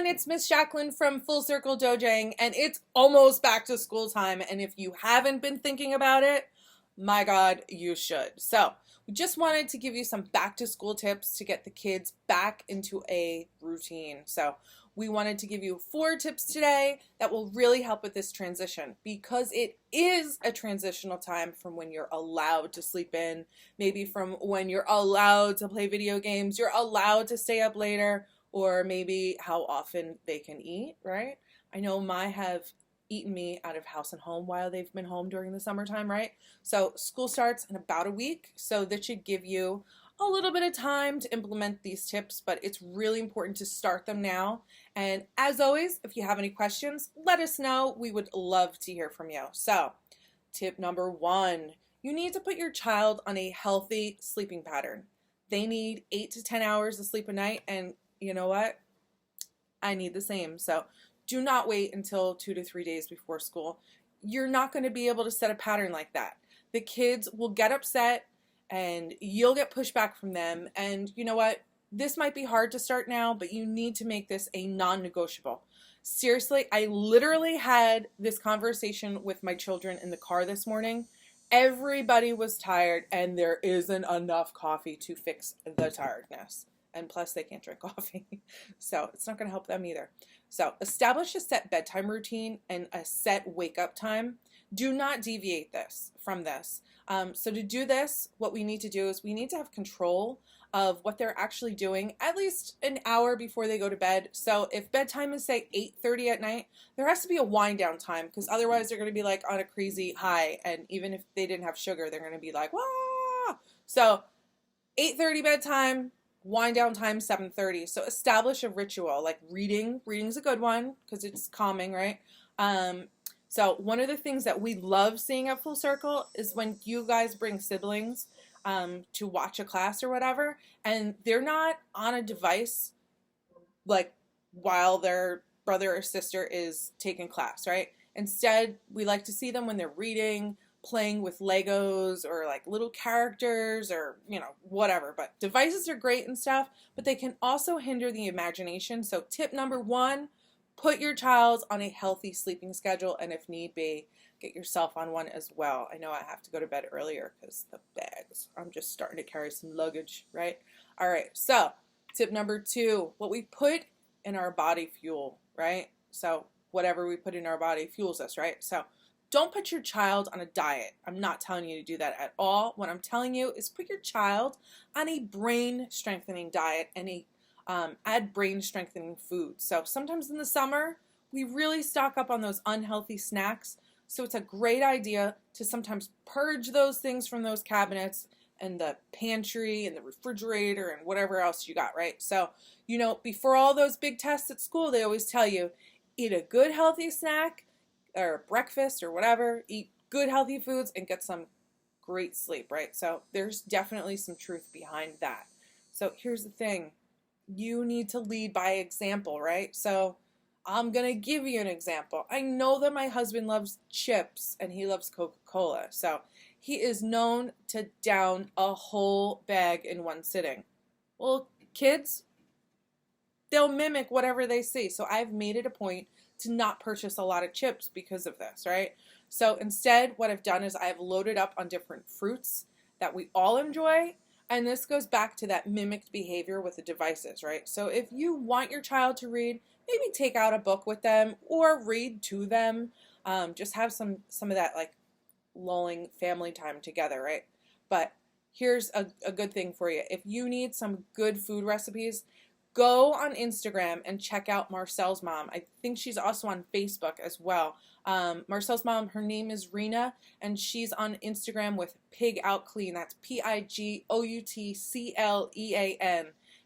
everyone, it's Miss Jacqueline from Full Circle Dojang, and it's almost back to school time, and if you haven't been thinking about it, my God, you should. So, we just wanted to give you some back to school tips to get the kids back into a routine. So, we wanted to give you 4 tips today that will really help with this transition because it is a transitional time from when you're allowed to sleep in, maybe from when you're allowed to play video games, you're allowed to stay up later, or maybe how often they can eat, right? I know my have eaten me out of house and home while they've been home during the summertime, right? So school starts in about a week, so that should give you a little bit of time to implement these tips, but it's really important to start them now. And as always, if you have any questions, let us know. We would love to hear from you. So, tip number 1, you need to put your child on a healthy sleeping pattern. They need 8 to 10 hours of sleep a night, and you know what? I need the same. So do not wait until 2 to 3 days before school. You're not going to be able to set a pattern like that. The kids will get upset and you'll get pushback from them. And you know what? This might be hard to start now, but you need to make this a non-negotiable. Seriously, I literally had this conversation with my children in the car this morning. Everybody was tired and there isn't enough coffee to fix the tiredness. And plus they can't drink coffee, so it's not going to help them either. So establish a set bedtime routine and a set wake up time. Do not deviate from this. So to do this, what we need to do is we need to have control of what they're actually doing at least an hour before they go to bed. So if bedtime is say 8:30 at night, there has to be a wind down time because otherwise they're going to be like on a crazy high, and even if they didn't have sugar, they're going to be like, wah! So 8:30 bedtime, wind down time 7:30. So establish a ritual like reading. Reading's a good one because it's calming, right? So one of the things that we love seeing at Full Circle is when you guys bring siblings to watch a class or whatever, and they're not on a device like while their brother or sister is taking class, right? Instead, we like to see them when they're reading, playing with Legos or like little characters or, whatever. But devices are great and stuff, but they can also hinder the imagination. So tip number 1, put your child on a healthy sleeping schedule, and if need be, get yourself on one as well. I know I have to go to bed earlier because the bags, I'm just starting to carry some luggage, right? All right, so tip number 2, what we put in our body fuel, right? So whatever we put in our body fuels us, right? So don't put your child on a diet. I'm not telling you to do that at all. What I'm telling you is put your child on a brain strengthening diet and add brain strengthening food. So sometimes in the summer, we really stock up on those unhealthy snacks. So it's a great idea to sometimes purge those things from those cabinets and the pantry and the refrigerator and whatever else you got, right? So, before all those big tests at school, they always tell you, eat a good healthy snack, or breakfast or whatever, eat good healthy foods and get some great sleep, right? So there's definitely some truth behind that. So here's the thing, you need to lead by example, right? So I'm gonna give you an example. I know that my husband loves chips and he loves Coca-Cola, so he is known to down a whole bag in one sitting. Well, kids, they'll mimic whatever they see, so I've made it a point to not purchase a lot of chips because of this, right? So instead, what I've done is I've loaded up on different fruits that we all enjoy, and this goes back to that mimicked behavior with the devices, right? So if you want your child to read, maybe take out a book with them or read to them. Just have some of that like lulling family time together, right? But here's a good thing for you. If you need some good food recipes, go on Instagram and check out Marcel's mom. I think she's also on Facebook as well. Marcel's mom, her name is Rena, and she's on Instagram with Pig Out Clean. That's PIGOUTCLEAN.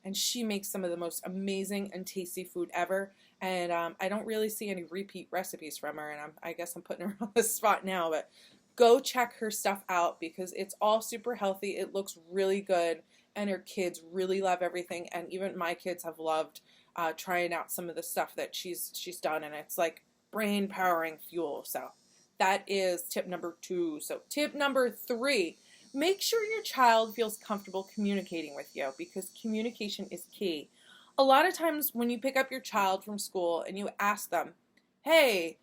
And she makes some of the most amazing and tasty food ever. And I don't really see any repeat recipes from her, and I guess I'm putting her on the spot now, but go check her stuff out because it's all super healthy. It looks really good. And her kids really love everything, and even my kids have loved trying out some of the stuff that she's done, and it's like brain powering fuel. So that is tip number 2. So tip number 3, make sure your child feels comfortable communicating with you because communication is key. A lot of times when you pick up your child from school and you ask them, hey,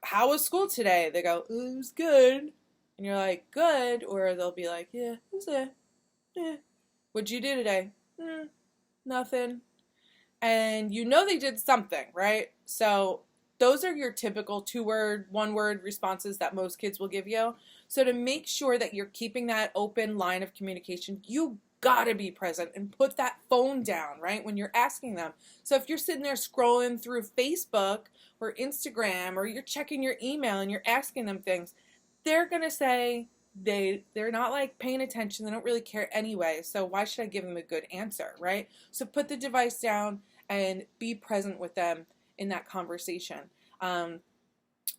how was school today? They go, it was good. And you're like, good. Or they'll be like, yeah, it was eh. What'd you do today? Nothing. And you know they did something, right? So those are your typical 2-word, 1-word responses that most kids will give you. So to make sure that you're keeping that open line of communication, you gotta be present and put that phone down, right, when you're asking them. So if you're sitting there scrolling through Facebook or Instagram, or you're checking your email and you're asking them things, they're gonna say they're not like paying attention. They don't really care anyway. So why should I give them a good answer, right? So put the device down and be present with them in that conversation.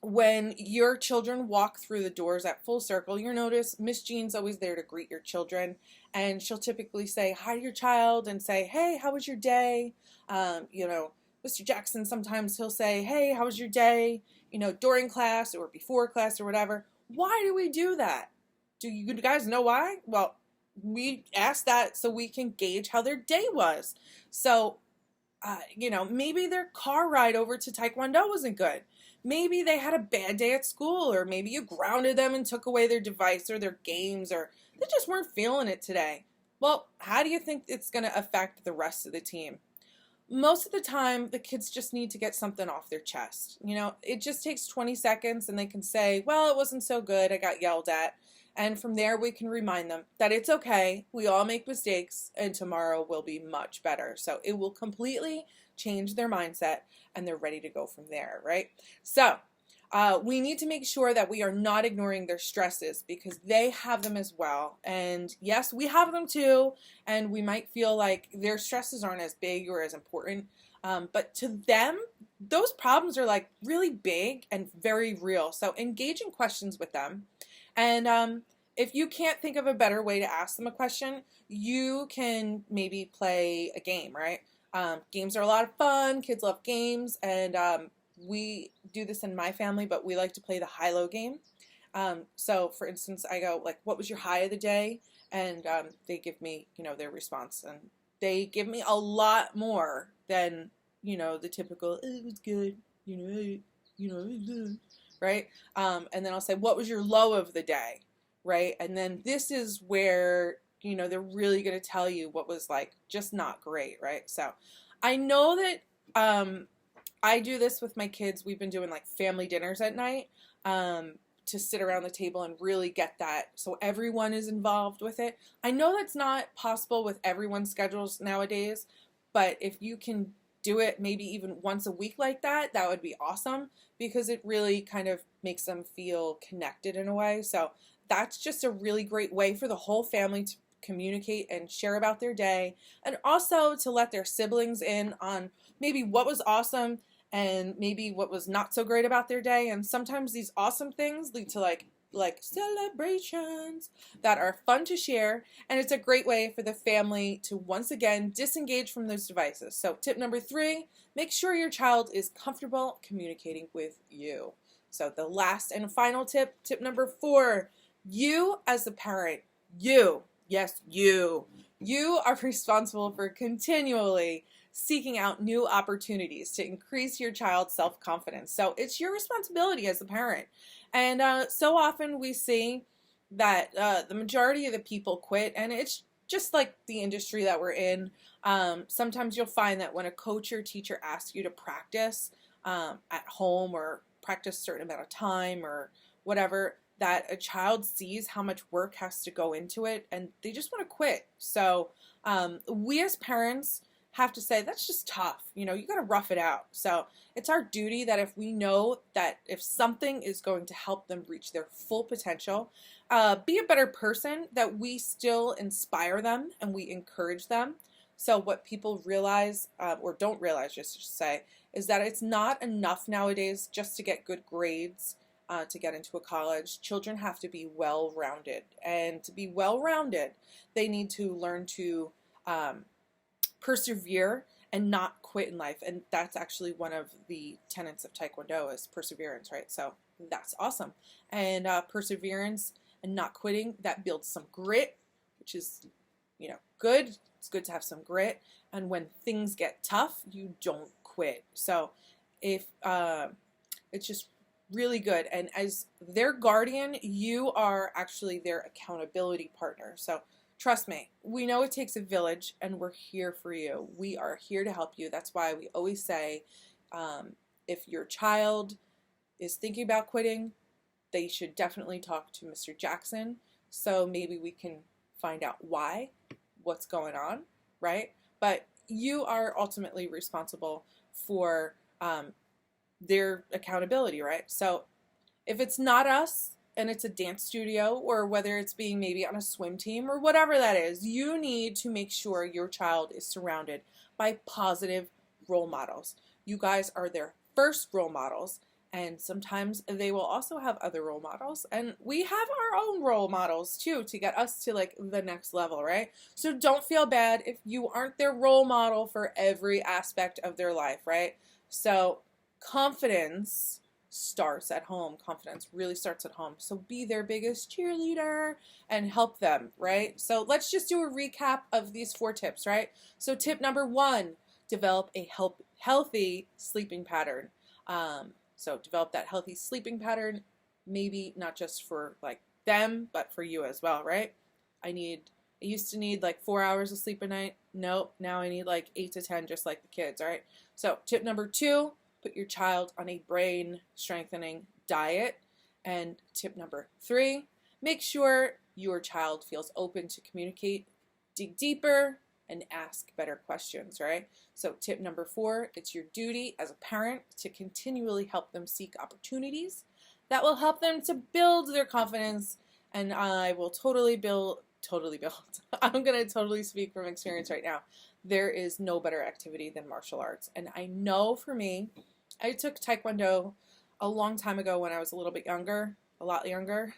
When your children walk through the doors at Full Circle, you'll notice Miss Jean's always there to greet your children, and she'll typically say hi to your child and say, hey, how was your day? Mr. Jackson, sometimes he'll say, hey, how was your day? During class or before class or whatever. Why do we do that? Do you guys know why? Well, we ask that so we can gauge how their day was. So, maybe their car ride over to Taekwondo wasn't good. Maybe they had a bad day at school, or maybe you grounded them and took away their device or their games, or they just weren't feeling it today. Well, how do you think it's going to affect the rest of the team? Most of the time, the kids just need to get something off their chest. It just takes 20 seconds and they can say, well, it wasn't so good, I got yelled at. And from there, we can remind them that it's okay, we all make mistakes, and tomorrow will be much better. So it will completely change their mindset, and they're ready to go from there, right? So we need to make sure that we are not ignoring their stresses, because they have them as well. And yes, we have them too, and we might feel like their stresses aren't as big or as important. But to them, those problems are like really big and very real. So engage in questions with them. And if you can't think of a better way to ask them a question, you can maybe play a game, right? Games are a lot of fun. Kids love games. And we do this in my family, but we like to play the high-low game. So, for instance, I go, like, what was your high of the day? And they give me, their response. And they give me a lot more than, the typical, it was good, right? And then I'll say, what was your low of the day, right? And then this is where, they're really going to tell you what was like just not great, right? So I know that I do this with my kids. We've been doing like family dinners at night to sit around the table and really get that so everyone is involved with it. I know that's not possible with everyone's schedules nowadays, but if you can do it maybe even once a week like that, that would be awesome, because it really kind of makes them feel connected in a way. So that's just a really great way for the whole family to communicate and share about their day, and also to let their siblings in on maybe what was awesome and maybe what was not so great about their day. And sometimes these awesome things lead to like celebrations that are fun to share, and it's a great way for the family to once again disengage from those devices. So tip number 3, make sure your child is comfortable communicating with you. So the last and final tip number 4, you as the parent, yes, you are responsible for continually seeking out new opportunities to increase your child's self-confidence. So it's your responsibility as a parent. And so often we see that the majority of the people quit, and it's just like the industry that we're in. Sometimes you'll find that when a coach or teacher asks you to practice at home, or practice a certain amount of time or whatever, that a child sees how much work has to go into it and they just want to quit. So we as parents have to say, that's just tough. You got to rough it out. So it's our duty that if we know that if something is going to help them reach their full potential, be a better person, that we still inspire them and we encourage them. So what people realize, or don't realize, just to say, is that it's not enough nowadays just to get good grades to get into a college. Children have to be well-rounded. And to be well-rounded, they need to learn to persevere and not quit in life. And that's actually one of the tenets of Taekwondo, is perseverance, right? So that's awesome. And perseverance and not quitting, that builds some grit, which is, good It's good to have some grit. And when things get tough, you don't quit. So if it's just really good. And as their guardian, you are actually their accountability partner. So trust me, we know it takes a village, and we're here for you. We are here to help you. That's why we always say, if your child is thinking about quitting, they should definitely talk to Mr. Jackson. So maybe we can find out why, what's going on, right? But you are ultimately responsible for their accountability, right? So if it's not us and it's a dance studio, or whether it's being maybe on a swim team or whatever that is, you need to make sure your child is surrounded by positive role models. You guys are their first role models, and sometimes they will also have other role models, and we have our own role models too to get us to like the next level, right? So don't feel bad if you aren't their role model for every aspect of their life, right? So confidence starts at home. Confidence really starts at home. So be their biggest cheerleader and help them, right? So let's just do a recap of these 4 tips, right? So tip number 1, develop a healthy sleeping pattern. So develop that healthy sleeping pattern, maybe not just for like them, but for you as well, right? I used to need like 4 hours of sleep a night. Nope, now I need like 8 to 10, just like the kids, all right? So tip number 2, put your child on a brain strengthening diet. And tip number 3, make sure your child feels open to communicate, dig deeper, and ask better questions, right? So tip number 4, it's your duty as a parent to continually help them seek opportunities that will help them to build their confidence. And I will totally build. I'm going to totally speak from experience right now. There is no better activity than martial arts. And I know for me, I took Taekwondo a long time ago when I was a little bit younger, a lot younger,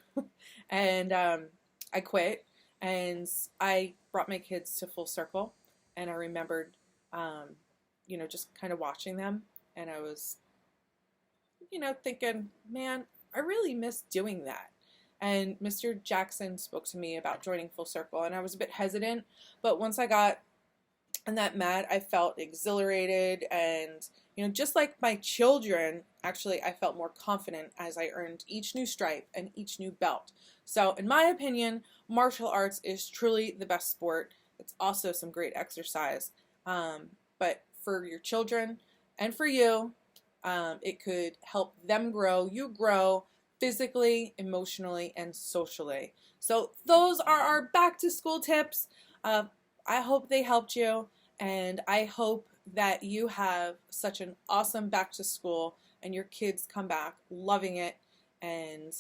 and I quit. And I brought my kids to Full Circle, and I remembered, just kind of watching them, and I was, thinking, man, I really miss doing that. And Mr. Jackson spoke to me about joining Full Circle, and I was a bit hesitant, but once I got on that mat, I felt exhilarated, and, just like my children, actually, I felt more confident as I earned each new stripe and each new belt. So, in my opinion, martial arts is truly the best sport. It's also some great exercise. But for your children and for you, it could help them grow. You grow physically, emotionally, and socially. So those are our back to school tips. I hope they helped you, and I hope that you have such an awesome back to school and your kids come back loving it. And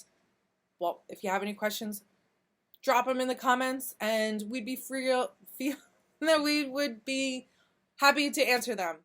well, if you have any questions, drop them in the comments, and we'd be we would be happy to answer them.